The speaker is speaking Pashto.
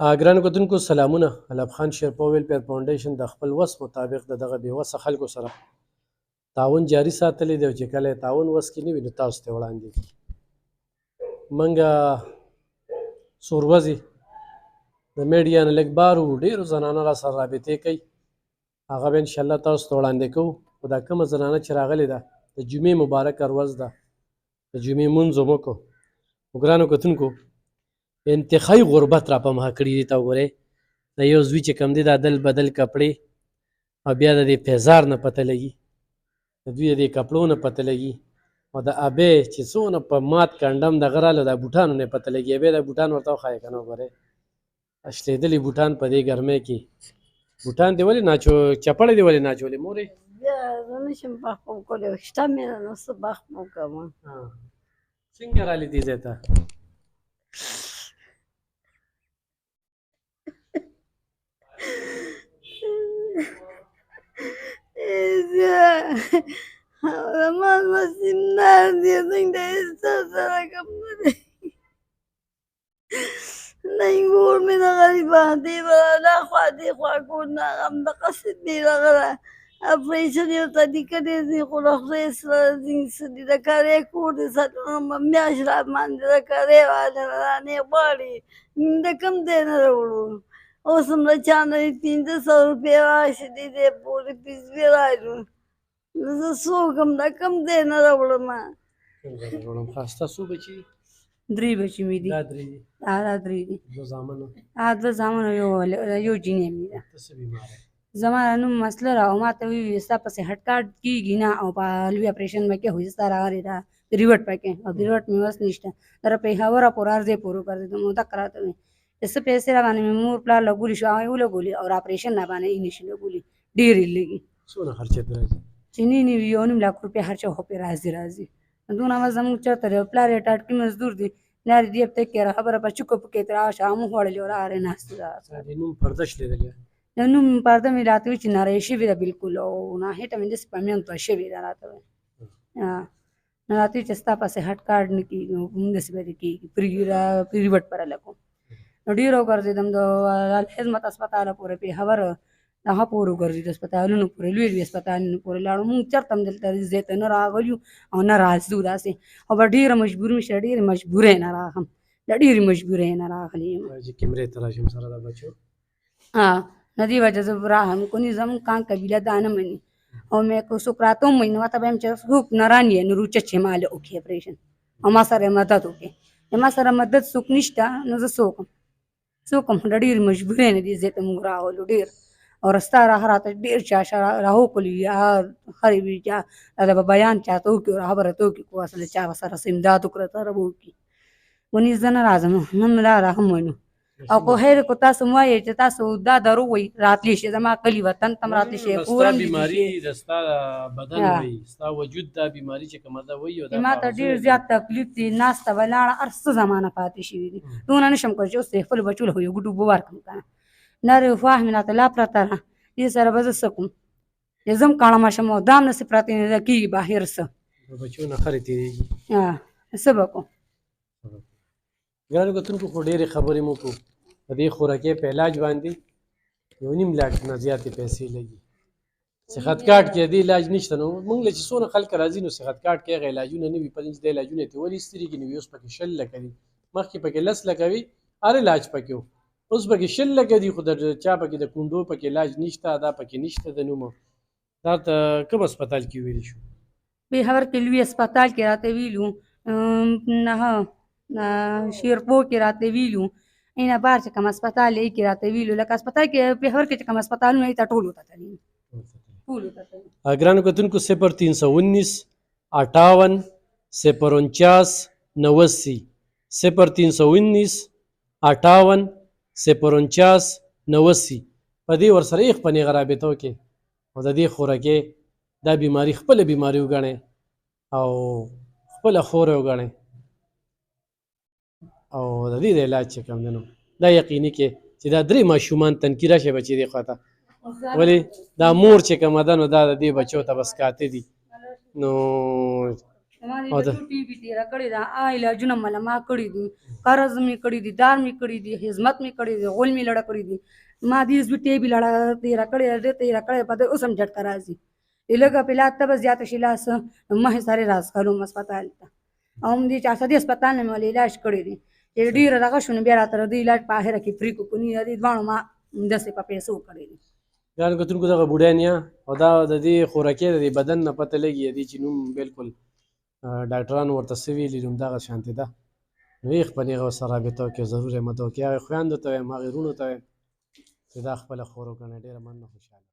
ګرانو کتونکو سلامونه. علب خان شیرپا ویلفیر فاونډیشن د خپل وس مطابق د دغه بېوسه خلکو سره تعاون جاري ساتلی دی او چې کله یې تعاون وس کې نه وي نو تاسو ته وړاندې کړي. موږ څو ورځې د میډیا نه لږ بار وو، ډېرو زنانه را سره رابطې کوي، هغه به انشاءالله تاسو ته وړاندې کوو. خو دا کومه زنانه چې راغلې ده د جمعې مبارکه ورځ ده، د جمعې مونځ مو وکړو. نو ګرانو کتونکو انتخابي غربت را په مخه کړي دي. ته وګورئ د یو زوی چې کوم دی دا دل بدل کپړې او بیا د دې پیزار نه پته لګي، د دوی د دې کپړو نه پته لګي، او د ابۍ چې څونه په مات کنډم دغه راله دا بوټانو نه پته لګي. ابۍ دا بوټان ورته وښایه که نه. وګورئ شلېدلي بوټان په دې ګرمۍ کې. بوټان دې ولې چپړې دې ولې ناچولې مورې؟ زه نشم پخ کولی، شته مې نه نو څه پخ وکړم. څنګه رالې دې ځای ته؟ زما نصیب نه دی، څنګه ستا سره کم نه دی. نه ګور مې د غریبان دې دا خوا دې خوا کور نه همدقسې دې دغه اپریشن یې ورته لیکلی دي، خو له خدای سره څه دي د کرۍ کور دې ساتنه میاشت را باندې د کرۍ رانې غواړي، د کوم ځای نه راوړو. اوس هم له چا نه 500 روپۍ راشي دې دې پورې پیسې رالو، نو زه څه وکړم د کوم ځای نه راوړمه. څنګه راوړم؟ ښایسته څو بچي؟ 3 بچي مې دي. دا 3 دي؟ دا 3 دي. 2 زامنو؟ 2 زامن او یو جینۍ مې ده. ته څه بیماره یې؟ زما نوم مسله را او ما ته وویل ستا پسې هټ کارت کېږي نه او په لوی اپریشن به کې خو ستا راغلی ده ریوټ پکې او د ریوټ مې وس نشته. در پیښوره پورې عرضې پورې ګرځېدم نو دک راته وایي چې څه پیسې را باندې مې مور پلار لګولي شو، هغه یې ولګولي او اپریشن را باندې یې نشي لګولي، ډېرې لګي. څونه خرچه دې راځي؟ چې نه 1.5 لک روپۍ خرچه خو پرې راځي. دونه به زموږ چېرته دی، پلار یې ټاټکي مزدور دی، لارې دې ته کې خبره په چکو پکې تر راشه مو خوړلې او راغلی ناست ده. د نوم پرده شلېدلې؟ د نوم پرده مې راته وایي چې نری شوې ده بالکل او ناهیټه مې داسې په میانته شوې ده راته وایي. نو راته وایي چې ستا پسې هټ کارډ نه کېږي، نو همداسې به دې کېږي پرې ریوټ پر لګو. نو ډېر وګرځېدم د الخدمت اسپتاله پورې پیښور هغه پورې وګرځېدو، اسپتالونو پورې لوی لوی اسپتالونو پورې لاړو. مونږ چېرته هم دلته ځای ته نه راغلي یو او نه راځو داسې، او به ډېره مجبوري مې شته، ډېرې مجبورۍ نه راغلم، د ډېرې مجبورۍ نه راغلې یم. چې کیمرې ته راشم سره د بچو؟ د دې وجه زه راغلم. کني زموږ کان قبیله دا نه مني او مې که څوک راته ومني ورته به یم چې څوک نه رانیې نو روچه چې ماله وکړي اپریشن او ما سره یې مدد وکړي. ما سره مدد څوک نشته نو زه څه وکړم؟ د ډېرې مجبورۍ نه دې ځای ته مونږ راغلو ډېر. او رستا راته ډېر چا راوکړي خرې وي چا به بیان چاته وکړي او خبره ته وکړي، خو اصل چا سره څه امداد وکړه سره به وکړي. ونې زه نه راځم، هم راغم وینو او که هیر کو تاسو مو وایئ چې تاسو دا درو وایي راتلی شي زما کلي وطن ته هم راتلی شي. ستا بیماري د ستا بدن وایي، ستا وجود دا بیماري چې کومه ده وایي. ما ته ډېر زیات تکلیف دی، ناسته ولاړه هر څه زمانه پاتې شوي دي. دونه نشم کولی چې اوس یې خپلو بچو له یو ګوټ اوبه ورکړم که نه. نرې خواه مې راته لا پرته ده، دې سره به زه څه کوم؟ چې زه هم کاڼه شم او دا هم نسې پرتې نه کېږي بهر څه د بچو نه خرې تېرېږي. څه به کوم؟ ګرانو کتونکو خو ډېرې خبرې مو کړو. د دې خوراکۍ په علاج باندې 1.5 لک نه زیاتې پیسې لګي. صحت کارت کې د دې علاج نشته. نو موږ له چې څونه خلک راځي نو صحت کارت کې هغه علاجونه نه وي، په دې چې د علاجونه یې ته ولې ایستري کړي. نو اوس پکې 10 لکه دي، مخکې پکې 10 لکه وي، هر علاج پکې و. اوس پکې 10 لکه دي، خو د چا پکې د کونډو پکې علاج نشته، دا پکې نشته د نومه. دا ته کوم هسپتال کې ویلی شو؟ پیښور کې لوی هسپتال کې راته ویلو، شیرپور کې راته ویلو، اینا بار چې کوم هسپتال یې کې راته ویلو. لکه هسپتال کې پیښور کې چې کوم هسپتالونه یې ته ټولو ته تللي. ګرانو کتونکو 0319 58 049 90 0319 58 049 90 په دې ورسره یې خپلې رابطه وکړئ او د دې خوراکۍ دا بیماري خپله بیماري وګڼئ او خپله خوره وګڼئ او د دې د علاج چې کوم دی نو دا یقیني کې چې دا 3 ماشومان تنکي راشي بچې دې خوا ته، ولې دا مور چې کومه ده نو دا د دې بچو ته بس کاته دي. نو ما دې او د بچو ټي وي تېره کړې ده علاجونه مله ما کړي دي قرض مې کړي دي دار مې کړي دي خدمت مې کړي دي غول مې لړه کړي دي ما دې زوی ټي وي لړه تېره کړې ده ډېر تېره کړې په اوس هم جټکه راځي لږه پیلا ته به زیاته شي لاس مخې سارې راز کړو هسپتال ته او هم دې 400 هسپتال نه مې ولې علاج کړی دی چې ډېره دغه شو نو بیا راته د علاج په آخره کې فری کو کني دې دواړو ما داسې په پیسو کړی دي ګرانو کتونکو دغه بوډیان یا او دا د دې خوراکي د دې بدن نه پته لګي دي چې نوم بالکل ډاکټرانو ورته څه ویلي نو همدغه شانتې ده نو یې په هغه ورسره رابطه وکړئ ضرور یې مدد وکړئ هغې خویندو ته وایم هغې وروڼو ته وایم چې دا خپله خور وګڼئ ډېره مننه خوشحاله